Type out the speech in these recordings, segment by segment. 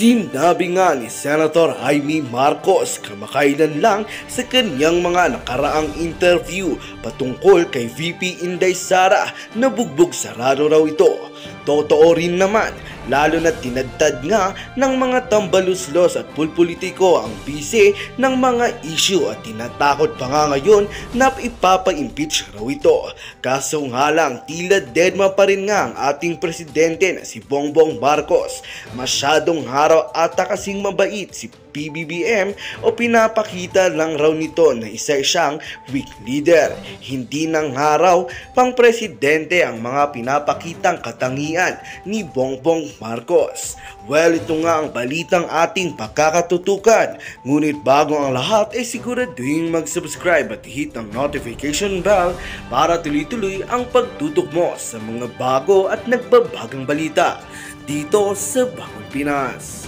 Sinabi nga ni Senator Jaime Marcos kamakailan lang sa kanyang mga nakaraang interview patungkol kay VP Inday Sara na bugbog sarado raw ito. Totoo rin naman, lalo na tinadtad nga ng mga tambaluslos at pulpolitiko ang bise ng mga issue at tinatakot pa nga ngayon na ipapa-impeach raw ito. Kaso nga lang, tila deadma pa rin nga ang ating presidente na si Bongbong Marcos. Masyadong haraw ata kasing mabait si PBBM o pinapakita lang raw nito na isa siyang weak leader. Hindi nang haraw pang presidente ang mga pinapakitang katangian ni Bongbong Marcos. Well, ito nga ang balitang ating pagkakatutukan. Ngunit bago ang lahat ay siguraduhin mag-subscribe at hit ang notification bell para tuloy-tuloy ang pagtutok mo sa mga bago at nagbabagang balita dito sa Bangol Pinas.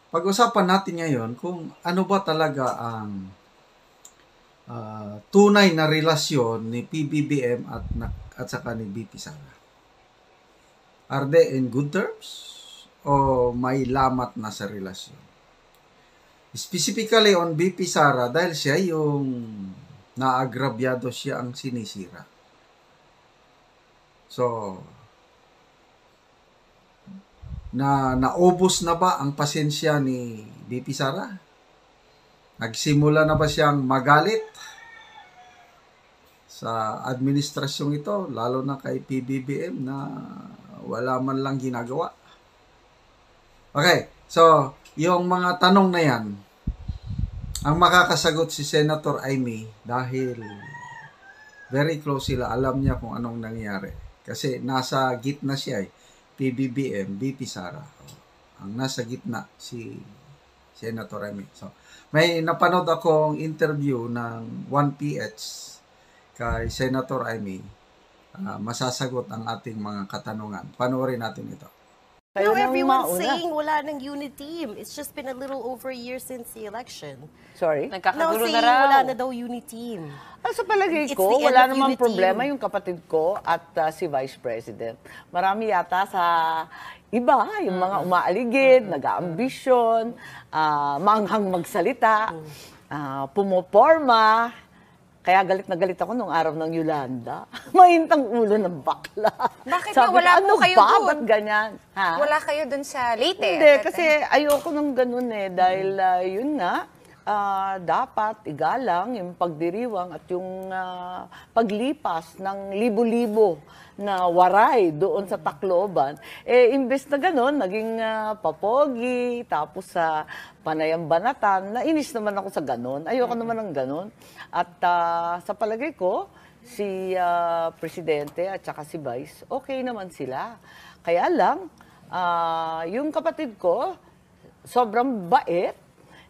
Pag-usapan natin ngayon kung ano ba talaga ang tunay na relasyon ni PBBM at saka ni VP Sara. Are they in good terms o may lamat na sa relasyon? Specifically on VP Sara dahil siya yung naagrabyado, siya ang sinisira. So, naubos na ba ang pasensya ni VP Sara? Nagsimula na ba siyang magalit sa administrasyong ito, lalo na kay PBBM na wala man lang ginagawa? Okay, so yung mga tanong na yan, ang makakasagot si Senator Jaime dahil very close sila, alam niya kung anong nangyari. Kasi nasa gitna siya PBBM, VP Sara. Ang nasa gitna si Senator Jaime. So, may napanood akong interview ng 1PH kay Senator Jaime. Masasagot ang ating mga katanungan. Panoorin natin ito. No, everyone's saying wala ng unit team. It's just been a little over a year since the election. Sorry? Nagkakagulo na raw. Wala na daw unit team. Sa palagay ko, wala namang problema yung kapatid ko at si Vice President. Marami yata sa iba, yung mga umaaligid, nag-aambisyon, manghang magsalita, pumoporma. Kaya galit na galit ako nung araw ng Yolanda. Mahintang ulo ng bakla. Bakit Sabi wala ano po kayo ba? dun? Ba't ganyan? Ha? Wala kayo dun sa Leyte? Hindi, kasi ayoko nung ganun dahil yun nga, dapat igalang yung pagdiriwang at yung paglipas ng libo-libo na waray doon sa Tacloban. Imbes na ganun, naging papogi, tapos sa panayang banatan, nainis naman ako sa ganun. Ayoko naman ng ganun. At sa palagay ko, si Presidente at saka si Vice, okay naman sila. Kaya lang, yung kapatid ko, sobrang bait,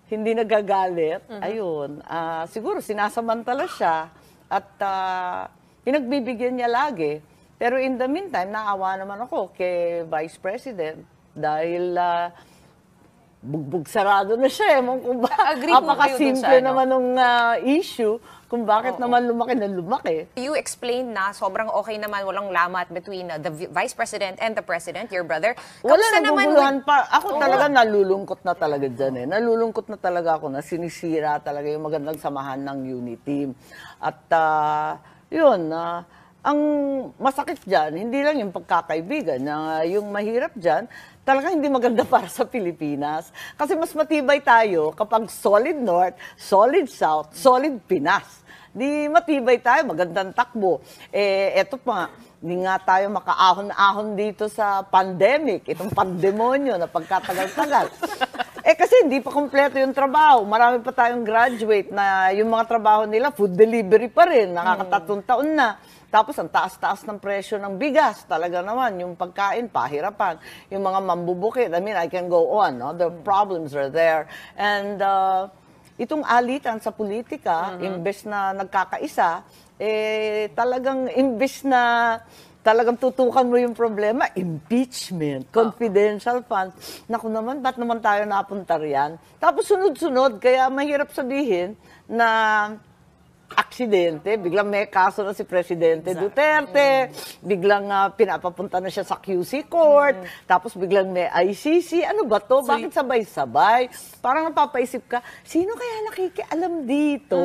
hindi nagagalit. Ayun, siguro sinasamantala siya at pinagbibigyan niya lagi. Pero in the meantime, naawa naman ako kay Vice President dahil bugbog sarado na siya. Kung apakasimple naman ng issue kung bakit naman lumaki na lumaki. You explained na sobrang okay naman, walang lamat between the Vice President and the President, your brother. Wala naguguluhan pa. Ako talaga nalulungkot na talaga dyan Nalulungkot na talaga ako na sinisira talaga yung magandang samahan ng unit team. At yun, ang masakit dyan, hindi lang yung pagkakaibigan, yung mahirap dyan, talaga hindi maganda para sa Pilipinas. Kasi mas matibay tayo kapag solid North, solid South, solid Pinas. Di matibay tayo, magandang takbo. Eto pa, hindi nga tayo makaahon-ahon dito sa pandemic, itong pandemonyo na pagkatagal-tagal. Kasi hindi pa kompleto yung trabaho. Marami pa tayong graduate na yung mga trabaho nila, food delivery pa rin, nakakatatong taon na. Tapos ang taas-taas ng presyo ng bigas, talaga naman, yung pagkain, pahirapan. Yung mga mambubukid, I mean, I can go on, no? The problems are there. And itong alitan sa politika, imbes na nagkakaisa, talagang imbes na talagang tutukan mo yung problema, impeachment, confidential funds. Naku naman, ba't naman tayo napunta riyan? Tapos sunod-sunod, kaya mahirap sabihin na aksidente, biglang may kaso na si Presidente Duterte, biglang pinapapunta na siya sa QC Court, tapos biglang may ICC. Ano ba to? Bakit sabay-sabay? Parang napapaisip ka, sino kaya nakikialam dito?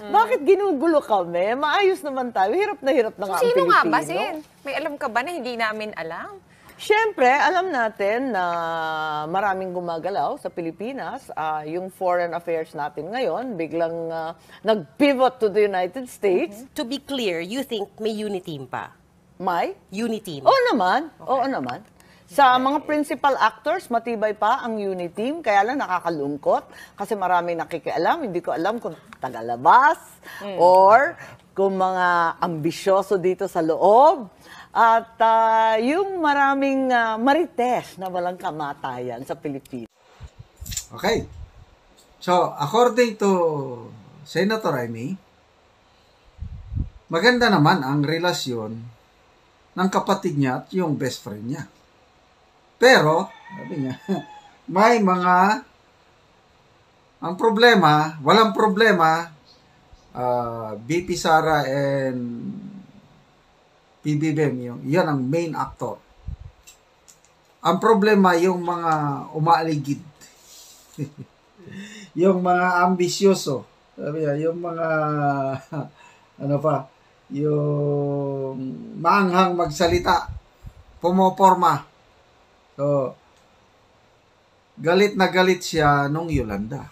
Bakit ginugulo kami? Maayos naman tayo. Hirap na ang Sino nga Pilipino. ba, Sen? May alam ka ba na hindi namin alam? Siyempre, alam natin na maraming gumagalaw sa Pilipinas. Yung foreign affairs natin ngayon, biglang nag-pivot to the United States. To be clear, you think may uniteam pa? May? Uniteam? Oo naman. Oo naman. Sa mga principal actors, matibay pa ang uniteam. Kaya lang nakakalungkot kasi maraming nakikialam. Hindi ko alam kung tagalabas or kung mga ambisyoso dito sa loob. At yung maraming marites na walang kamatayan sa Pilipinas. Okay. So, according to Senator Amy, maganda naman ang relasyon ng kapatid niya at yung best friend niya. Pero, sabi niya, may mga, ang problema, walang problema, BP Sara and PBBM, yan ang main actor. Ang problema, yung mga umaaligid. Yung mga ambisyoso. Sabi niya, yung mga, ano pa, yung maanghang magsalita, pumoporma. So, galit na galit siya nung Yolanda.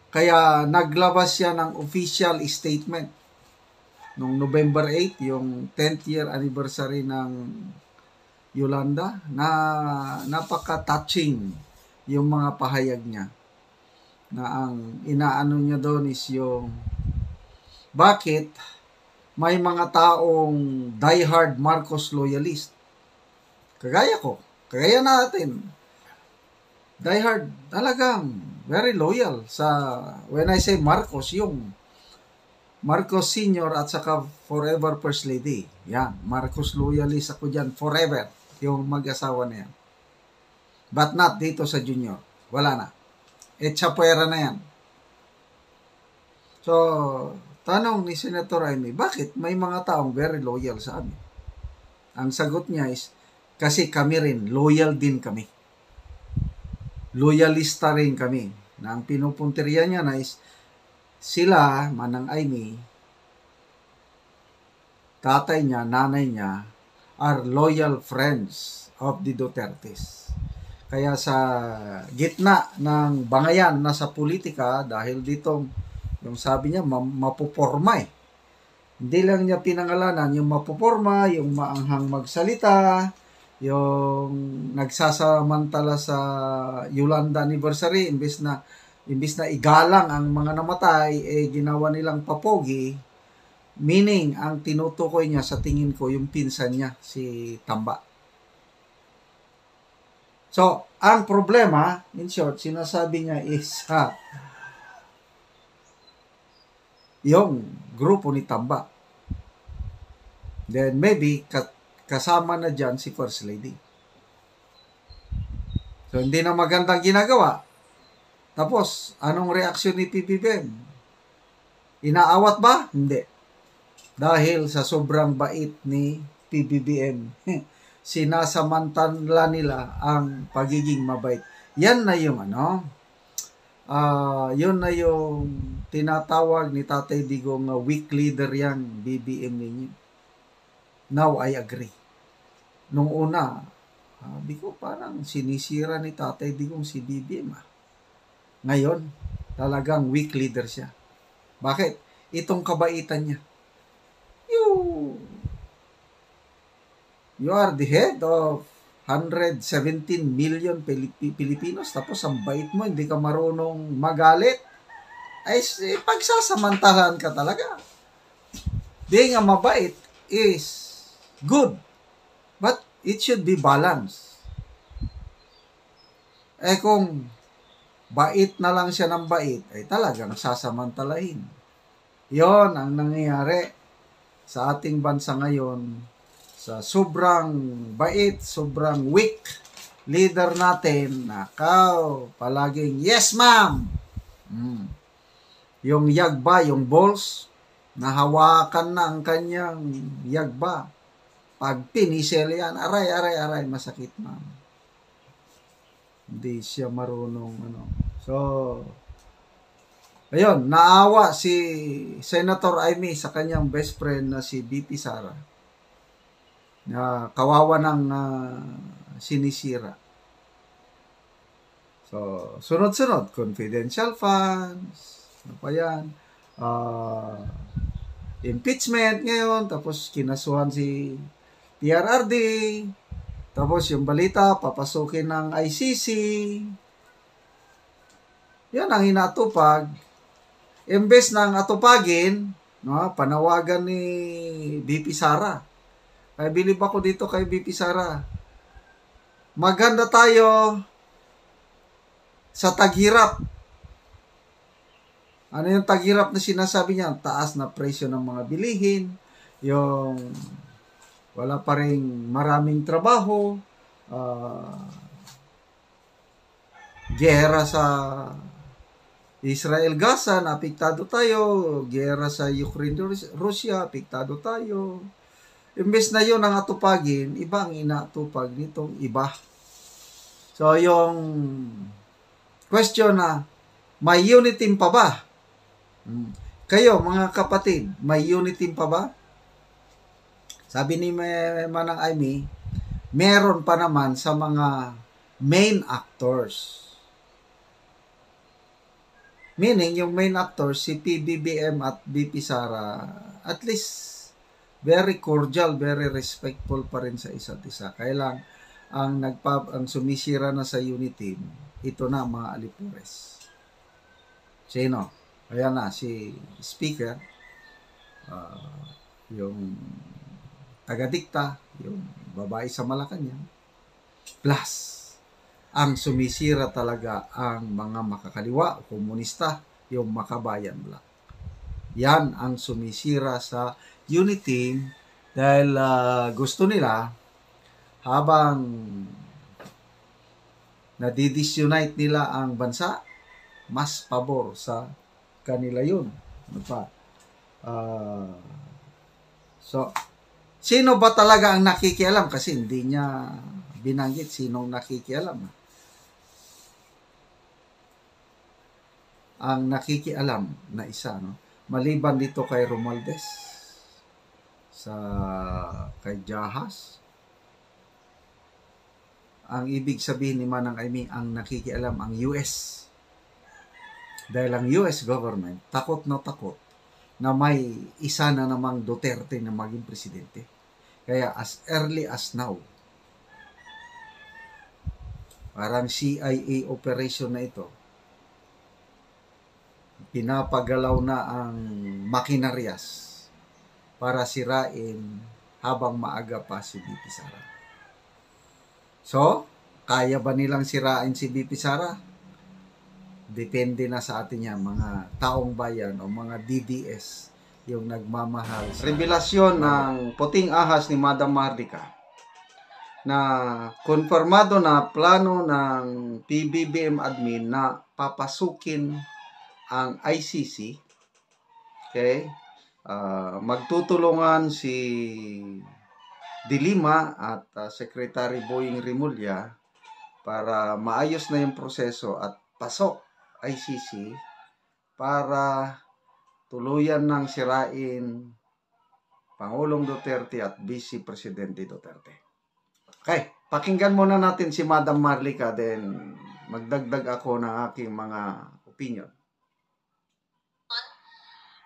Kaya naglabas siya ng official statement noong November 8, yung 10th year anniversary ng Yolanda, na napaka-touching yung mga pahayag niya. Na ang inaano niya doon is yung bakit may mga taong diehard Marcos loyalist. Kagaya ko, kagaya natin. Diehard, talagang very loyal sa, when I say Marcos, yung Marcos Sr. at saka forever First Lady. Yan, Marcos loyalist ako dyan, forever. Yung mag-asawa na yan. But not dito sa Junior. Wala na. Chapuera na yan. So, tanong ni Senator Amy, bakit may mga taong very loyal sa amin? Ang sagot niya is, kasi kami rin, loyal din kami. Loyalista rin kami. Na ang pinupunteriya niya na is, sila, Manang Amy, tatay niya, nanay niya, are loyal friends of the Dutertes. Kaya sa gitna ng bangayan na sa politika, dahil dito, yung sabi niya, mapuporma eh. Hindi lang niya pinangalanan yung mapuporma, yung maanghang magsalita, yung nagsasamantala sa Yolanda anniversary, imbis na igalang ang mga namatay, ginawa nilang papogi, meaning, ang tinutukoy niya sa tingin ko, yung pinsan niya, si Tamba. So, ang problema, in short, sinasabi niya is, yung grupo ni Tamba. Then, maybe, kasama na dyan si First Lady. So, hindi na magandang ginagawa. Tapos, anong reaksyon ni PBBM? Inaawat ba? Hindi. Dahil sa sobrang bait ni PBBM, sinasamantala nila ang pagiging mabait. Yan na yung yun na yung tinatawag ni Tatay Digong weak leader yang BBM ninyo. Now, I agree. Nung una, sabi ko parang sinisira ni Tatay Digong si BBM. Ngayon, talagang weak leader siya. Bakit? Itong kabaitan niya. You are the head of 117 million Filipinos, tapos ang bait mo, hindi ka marunong magalit, ay pagsasamantahan ka talaga. Being a mabait is good, but it should be balanced. Kung bait na lang siya ng bait, ay talagang sasamantalahin. Yon ang nangyayari sa ating bansa ngayon, sa sobrang bait, sobrang weak leader natin, nakaw, palaging, yes ma'am! Yung yagba, yung balls, nahawakan na ang kanyang yagba. Pag pinisel yan, aray, masakit ma'am. Hindi siya marunong, So, ayun, naawa si Senator Amy sa kanyang best friend na si BP Sara. Na kawawa ng sinisira. So, sunod-sunod, confidential funds, ano pa yan, impeachment ngayon, tapos kinasuhan si PRRD, tapos yung balita, papasukin ng ICC. Yan ang hinatupag. Imbes ng atupagin, panawagan ni BP Sara. Kaya bilib ako dito kay BP Sara. Maganda tayo sa taghirap. Ano yung taghirap na sinasabi niya? Taas na presyo ng mga bilihin, yung wala pa rin maraming trabaho, giyera sa Israel-Gaza, napiktado tayo, giyera sa Ukraine-Russia, apiktado tayo. Imbes na yun ang atupagin, iba ang inatupag nitong iba. So, yung question na, may unit team pa ba? Kayo, mga kapatid, may unit team pa ba? Sabi ni Manang Amy, meron pa naman sa mga main actors. Meaning, yung main actors, si PBBM at BP Sara, at least, very cordial, very respectful pa rin sa isa't isa. Kaya lang, ang sumisira na sa unit team, ito na mga alipures. Sino? Ayan na, si Speaker, yung taga-dikta, yung babae sa Malacanang, plus, ang sumisira talaga ang mga makakaliwa, komunista, yung makabayan black. Yan ang sumisira sa unit team dahil gusto nila habang nadidisunite nila ang bansa, mas pabor sa kanila yun. Ano pa? So, sino ba talaga ang nakikialam? Kasi hindi niya binanggit sinong nakikialam. Ang nakikialam na isa, maliban dito kay Romualdez, kay Jahas, ang ibig sabihin ni Manang Amy, ang nakikialam ang US. Dahil ang US government, takot na may isa na namang Duterte na maging presidente. Kaya as early as now, parang CIA operation na ito, pinapagalaw na ang makinaryas para sirain habang maaga pa si BP Sara. So, kaya ba nilang sirain si BP Sara? Depende na sa atin yan, mga taong bayan o mga DDS yung nagmamahal. Revelasyon ng puting ahas ni Madam Marlica na konfirmado na plano ng PBBM admin na papasukin ang ICC. Okay? Magtutulungan si De Lima at Secretary Boying Rimulya para maayos na yung proseso at pasok ICC para tuluyan ng sirain Pangulong Duterte at Vice Presidente Duterte. Okay, pakinggan muna natin si Madam Marlica, then magdagdag ako ng aking mga opinion.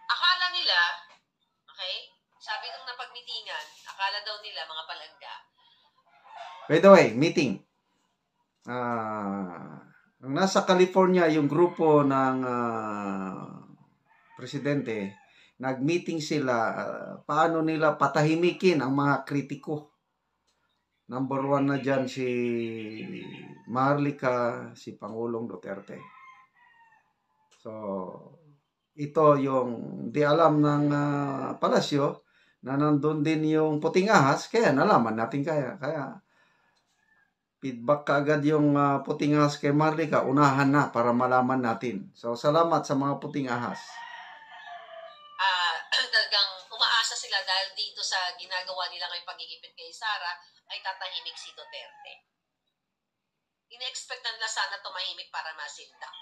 Akala nila, okay, sabi nung napagmitingan, akala daw nila mga palangga. By the way, meeting. Nasa California yung grupo ng presidente, nag-meeting sila, paano nila patahimikin ang mga kritiko. Number 1 na dyan si Marlica, si Pangulong Duterte. So, ito yung di alam ng palasyo na nandun din yung puting ahas, kaya nalaman natin kaya feedback kaagad yung puting ahas kay Marlica, unahan na para malaman natin. So, salamat sa mga puting ahas. Talagang umaasa sila dahil dito sa ginagawa nila ngayong pagigipit kay Sara ay tatahimik si Duterte. Ine-expect na nila sana tumahimik para masindak.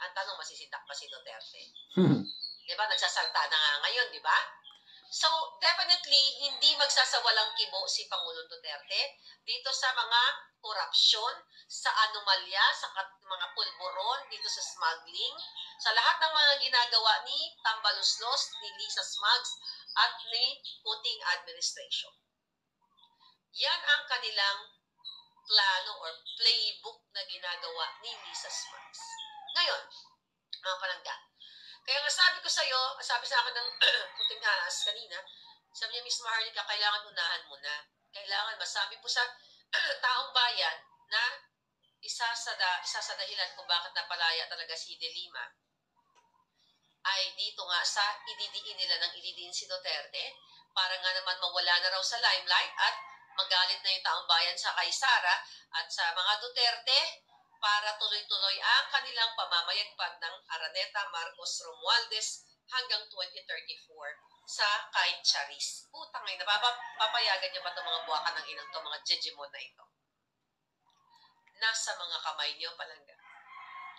Ang tanong, masisindak ba si Duterte? Diba? Nagsasalta na nga ngayon, di ba? So, definitely, hindi magsasawalang kibo si Pangulong Duterte dito sa mga korupsyon, sa anomalya, sa mga pulburon, dito sa smuggling, sa lahat ng mga ginagawa ni Tambaluslos, ni Lisa Smugs, at ni Puting Administration. Yan ang kanilang plano or playbook na ginagawa ni Lisa Smugs. Ngayon, mga palangga, kaya nga sabi ko sa'yo, sabi sa akin ng puting ahas kanina, sabi niya, Miss Maharlika, kailangan unahan mo na. Kailangan masabi po sa taong bayan na isa sa dahilan kung bakit napalaya talaga si De Lima ay dito nga sa ididiin nila ng ididiin si Duterte para nga naman mawala na raw sa limelight at magalit na yung taong bayan sa kay Sara at sa mga Duterte para tuloy-tuloy ang kanilang pamamayagpag ng Araneta, Marcos, Romualdez hanggang 2034 sa kay Charis. Putang ina, papayagan niyo ba itong mga buwakan ng inang to, mga jejemon na ito? Nasa mga kamay niyo, palangga.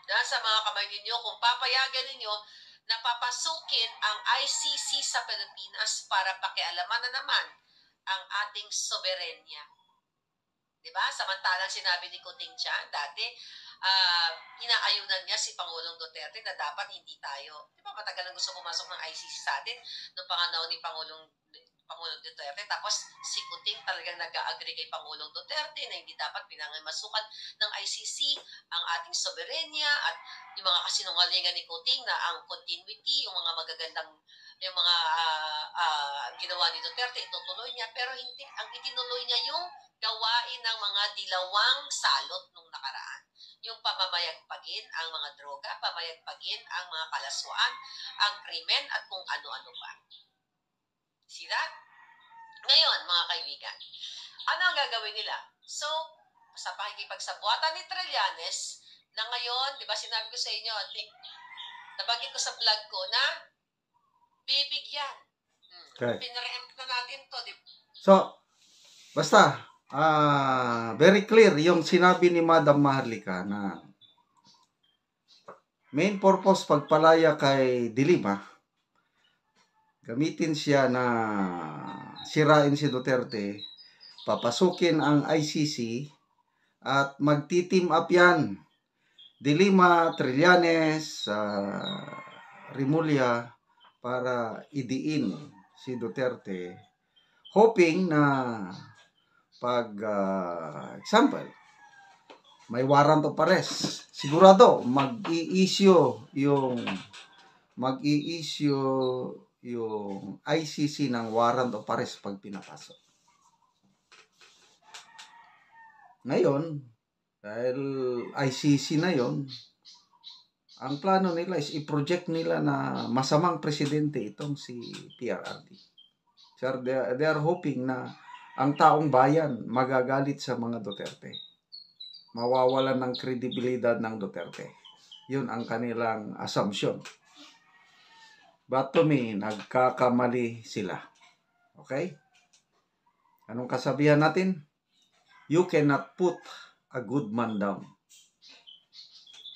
Nasa mga kamay niyo kung papayagan ninyo na papasukin ang ICC sa Pilipinas para pakialaman na naman ang ating soberenya. Diba? Samantalang sinabi ni Kuting Chan, dati, inaayunan niya si Pangulong Duterte na dapat hindi tayo. Diba matagal nang gusto pumasok ng ICC sa atin noong panganao ni Pangulong Duterte. Tapos si Kuting talagang nag-agree kay Pangulong Duterte na hindi dapat pinangamasukan ng ICC ang ating soberenya at yung mga kasinungalingan ni Kuting na ang continuity, yung mga magagandang yung mga ginawa ni Duterte, itutuloy niya. Pero hindi, ang itinuloy niya yung gawain ng mga dilawang salot nung nakaraan. Yung pamamayagpagin ang mga droga, pamayagpagin ang mga kalaswaan, ang krimen at kung ano-ano pa. See that? Ngayon, mga kaibigan, ano ang gagawin nila? So, sa pakikipagsabuatan ni Trillanes, na ngayon, di ba sinabi ko sa inyo, I think, nabanggit ko sa vlog ko na bibigyan. Okay. Pinare-empt na natin to. So, basta, very clear yung sinabi ni Madam Maharlika na main purpose pagpalaya kay De Lima, gamitin siya na sirain si Duterte, papasukin ang ICC at magti-team up yan. De Lima, Trillanes, Rimulya para idiin si Duterte, hoping na pag example, may warrant of arrest, sigurado mag-i-issue yung ICC ng warrant of arrest pag pinapasok. Ngayon, dahil ICC na yon, ang plano nila is i-project nila na masamang presidente itong si PRRD. So they are hoping na ang taong bayan magagalit sa mga Duterte. Mawawalan ng kredibilidad ng Duterte. Yun ang kanilang assumption. But to me, nagkakamali sila. Okay? Anong kasabihan natin? You cannot put a good man down.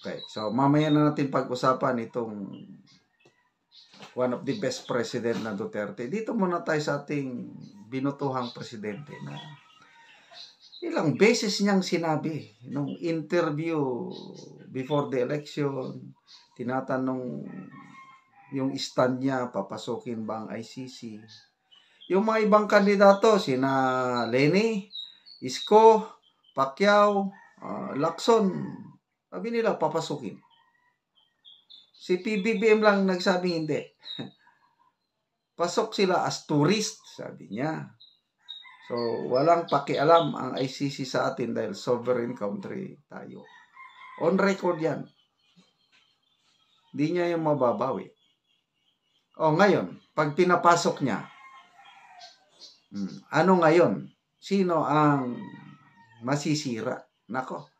Okay, so mamaya na natin pag-usapan itong one of the best president na Duterte. Dito muna tayo sa ating binutuhang presidente na ilang beses niyang sinabi nung interview before the election, tinatanong yung stand niya, papasukin ba ang ICC. Yung mga ibang kandidato, sina Leni, Isko, Pacquiao, Lacson, sabi nila papasukin. Si PBBM lang nagsabi hindi. Pasok sila as tourist, sabi niya. So, walang pakialam ang ICC sa atin dahil sovereign country tayo. On record yan. Hindi niya yung mababawi. O ngayon, pag pinapasok niya, Ano ngayon? Sino ang masisira? Nako,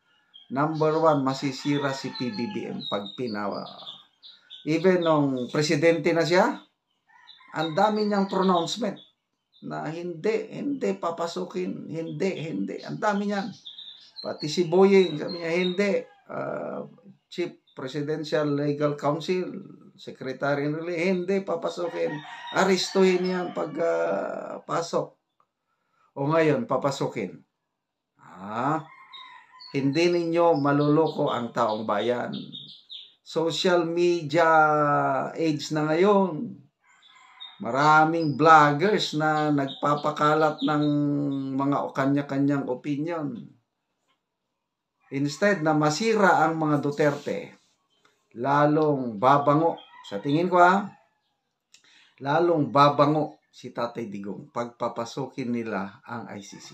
number 1, masisira si PBBM pag pinawa. Even nung presidente na siya, ang dami niyang pronouncement na hindi papasukin, hindi. Ang dami niyan. Pati si Boying, sabi niya, hindi. Chief Presidential Legal Counsel, Secretary Enrile, hindi papasukin. Arestuhin yan pag pasok. O ngayon, papasukin. Hindi ninyo maluloko ang taong bayan. Social media age na ngayon. Maraming vloggers na nagpapakalat ng mga kanya-kanyang opinion. Instead na masira ang mga Duterte, lalong babango. Sa tingin ko lalong babango si Tatay Digong pagpapasukin nila ang ICC.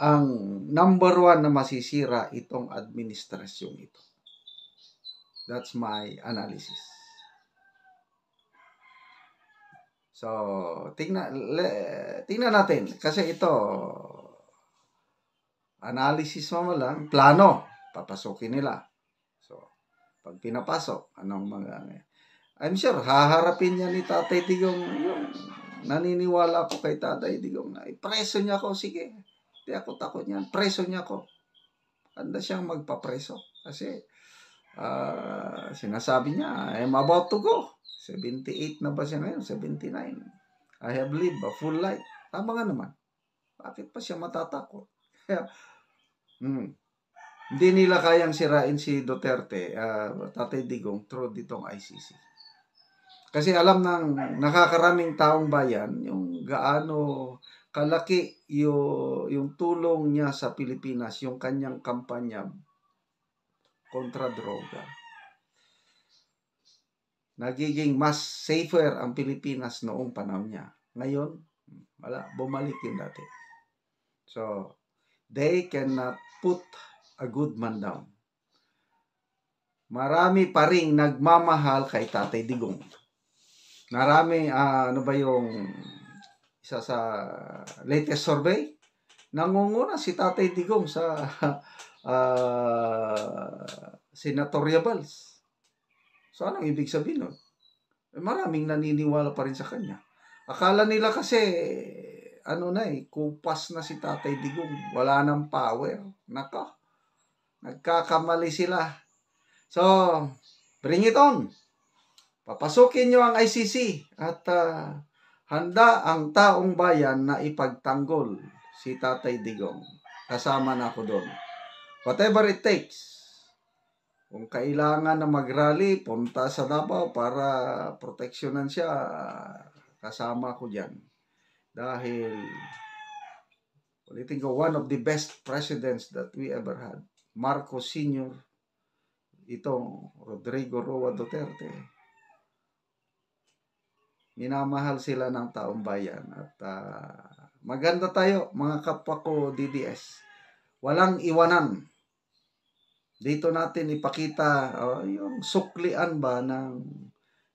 Ang number 1 na masisira itong administrasyon ito. That's my analysis. So, tingnan natin. Kasi ito, analysis mo lang, plano, papasukin nila. So, pag pinapasok, I'm sure, haharapin niya ni Tatay Digong, yung naniniwala ko kay Tatay Digong na, preso niya ako, sige. Hindi ako takot niyan, preso niya ako. Handa siyang magpapreso. Kasi, sinasabi niya, I'm about to go. 78 na ba siya ngayon? 79. I have lived a full life. Tama nga naman. Bakit pa siya matatakot? Kaya, hindi nila kayang sirain si Duterte, Tatay Digong, through ditong ICC. Kasi alam ng nakakaraming taong bayan yung gaano kalaki yung tulong niya sa Pilipinas, yung kanyang kampanya kontra droga. Nagiging mas safer ang Pilipinas noong panahon niya. Ngayon, bumalik yung dati. So, they cannot put a good man down. Marami pa ring nagmamahal kay Tatay Digong. Marami, yung isa sa latest survey, nangunguna si Tatay Digong sa senatorials. So, anong ibig sabihin nun? Maraming naniniwala pa rin sa kanya. Akala nila kasi, kupas na si Tatay Digong. Wala nang power. Nako, nagkakamali sila. So, bring it on. Papasukin nyo ang ICC at handa ang taong bayan na ipagtanggol si Tatay Digong. Kasama na ako doon. Whatever it takes. Kung kailangan na mag-rally, punta sa Davao para proteksyonan siya, kasama ko dyan. Dahil, ulitin ko, one of the best presidents that we ever had, Marcos Sr., itong Rodrigo Roa Duterte, minamahal sila ng taong bayan. At maganda tayo, mga kapwa ko DDS. Walang iwanan. Dito natin ipakita yung suklian ba ng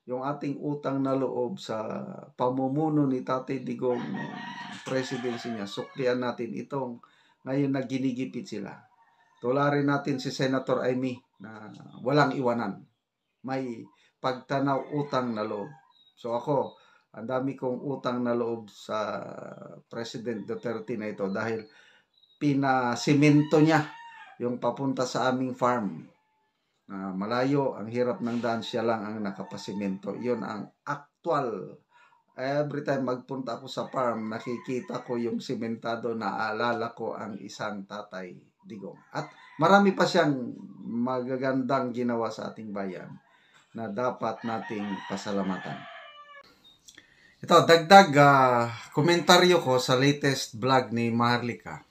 yung ating utang na loob sa pamumuno ni Tatay Digong presidency niya. Suklian natin itong ngayon na ginigipit sila. Tularin natin si Senator Amy na walang iwanan. May pagtanaw utang na loob. So ako, ang dami kong utang na loob sa President Duterte na ito dahil pinasimento niya yung papunta sa aming farm. Malayo, ang hirap ng daan, siya lang ang nakapasimento. Yun ang actual. Every time magpunta ako sa farm, nakikita ko yung simentado, naaalala ko ang isang Tatay Digong. At marami pa siyang magagandang ginawa sa ating bayan na dapat nating pasalamatan. Ito, dagdag komentaryo ko sa latest vlog ni Maharlika.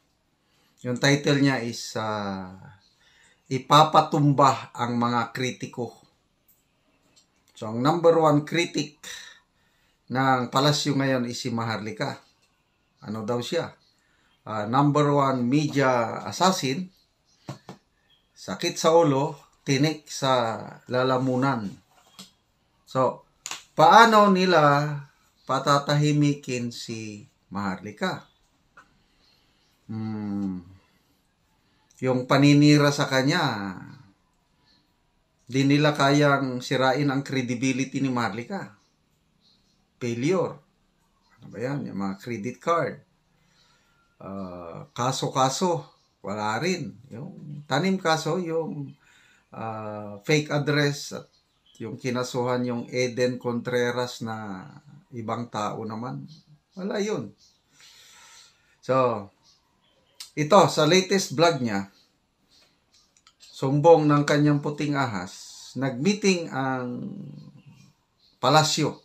Yung title niya is ipapatumba ang mga kritiko. So, ang number 1 critic ng palasyo ngayon is si Maharlika. Ano daw siya? Number 1 media assassin. Sakit sa ulo, tinik sa lalamunan. So, paano nila patatahimikin si Maharlika. Yung paninira sa kanya, di nila kayang sirain ang credibility ni Maharlika. Failure. Ano ba yan? Yung mga credit card. Kaso-kaso, wala rin. Yung tanim kaso, yung fake address at yung kinasuhan yung Eden Contreras na ibang tao naman. Wala yun. So, ito, sa latest vlog niya, sumbong ng kanyang puting ahas, nagmeeting ang palasyo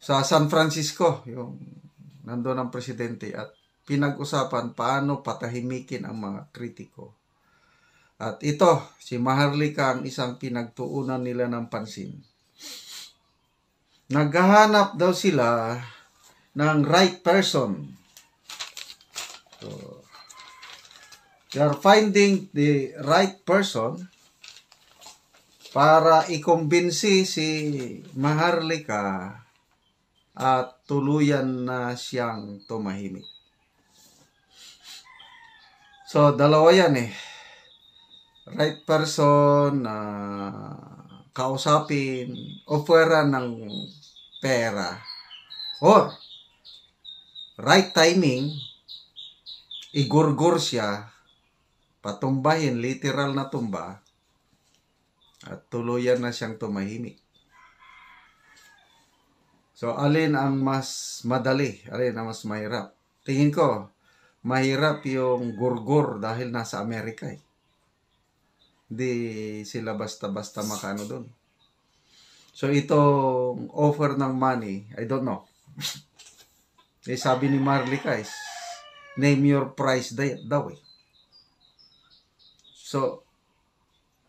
sa San Francisco, yung nandoon ang presidente, at pinag-usapan paano patahimikin ang mga kritiko. At ito, si Maharlika ang isang pinagtuunan nila ng pansin. Naghahanap daw sila ng right person. So, they are finding the right person para ikumbinsi si Maharlika at tuluyan na siyang tumahimik. So, dalawa yan eh. Right person na kausapin, offeran ng pera, or right timing, igurgur siya, patumbahin, literal na tumba, at tuluyan na siyang tumahimik. So, alin ang mas madali? Alin ang mas mahirap? Tingin ko, mahirap yung gurgur dahil nasa Amerika eh. Hindi sila basta-basta makano doon. So, itong offer ng money, I don't know. Eh, sabi ni Maharlika is, name your price daw eh. So,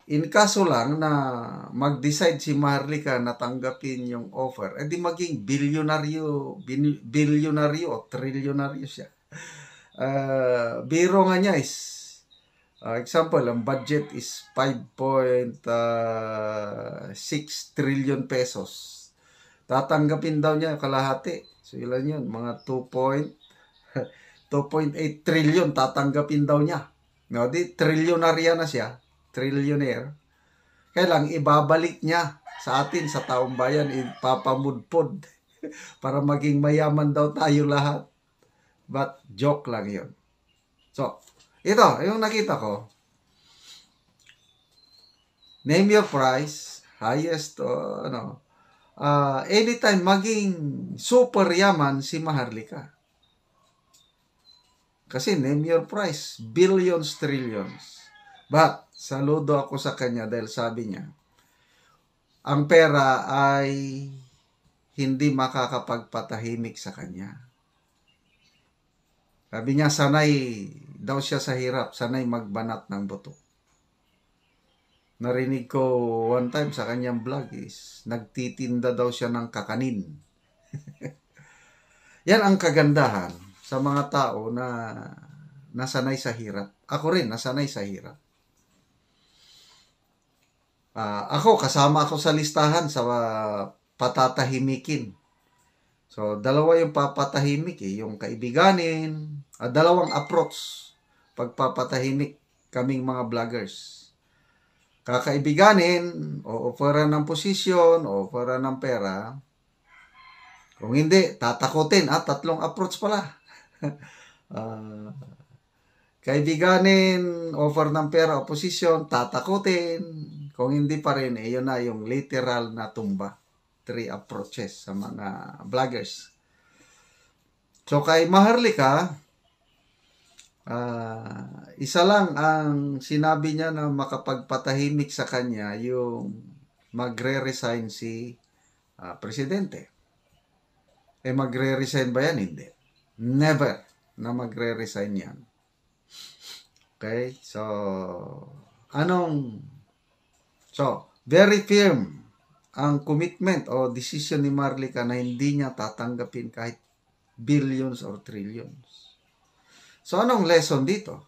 in kaso lang na mag-decide si Maharlika na tanggapin yung offer, edi maging bilyonaryo o trilyonaryo siya. Biro nga niya is, example, ang budget is 5.6 trillion pesos. Tatanggapin daw niya kalahati. So, ilan yun? Mga 2.8 trillion tatanggapin daw niya. No, di trilyonarya na siya. Trillionaire. Kailang ibabalik niya sa atin, sa taong bayan, ipapamudpod para maging mayaman daw tayo lahat. But joke lang yun. So, ito, yung nakita ko. Name your price, highest, anytime maging super yaman si Maharlika. Kasi name your price, billions, trillions. But, saludo ako sa kanya dahil sabi niya, ang pera ay hindi makakapagpatahimik sa kanya. Sabi niya, sanay daw siya sa hirap, sanay magbanat ng buto. Narinig ko one time sa kanyang vlog is, nagtitinda daw siya ng kakanin. Yan ang kagandahan sa mga tao na nasanay sa hirap. Ako rin, nasanay sa hirap. Ako, kasama ako sa listahan sa patatahimikin. So, dalawa yung papatahimik eh. Yung kaibiganin, dalawang approach pagpapatahimik kaming mga vloggers. Kakaibiganin, o offeran ng posisyon, o offeran ng pera. Kung hindi, tatakutin. Tatlong approach pala. Kaibiganin, offer ng pera o posisyon, tatakutin. Kung hindi pa rin, yun na yung literal na tumba. 3 approaches sa mga vloggers. So, kay Maharlika, isa lang ang sinabi niya na makapagpatahimik sa kanya, yung magre-resign si presidente. Magre-resign ba yan? Hindi. Never na magre-resign yan. Okay? So, very firm ang commitment o decision ni Maharlika na hindi niya tatanggapin kahit billions or trillions. So, anong lesson dito?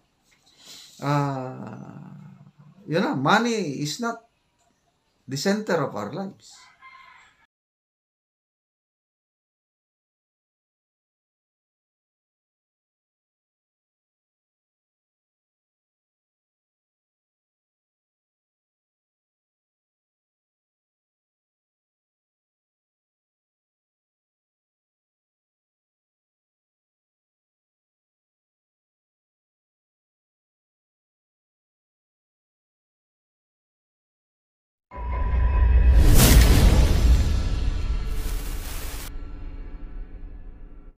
Money is not the center of our lives.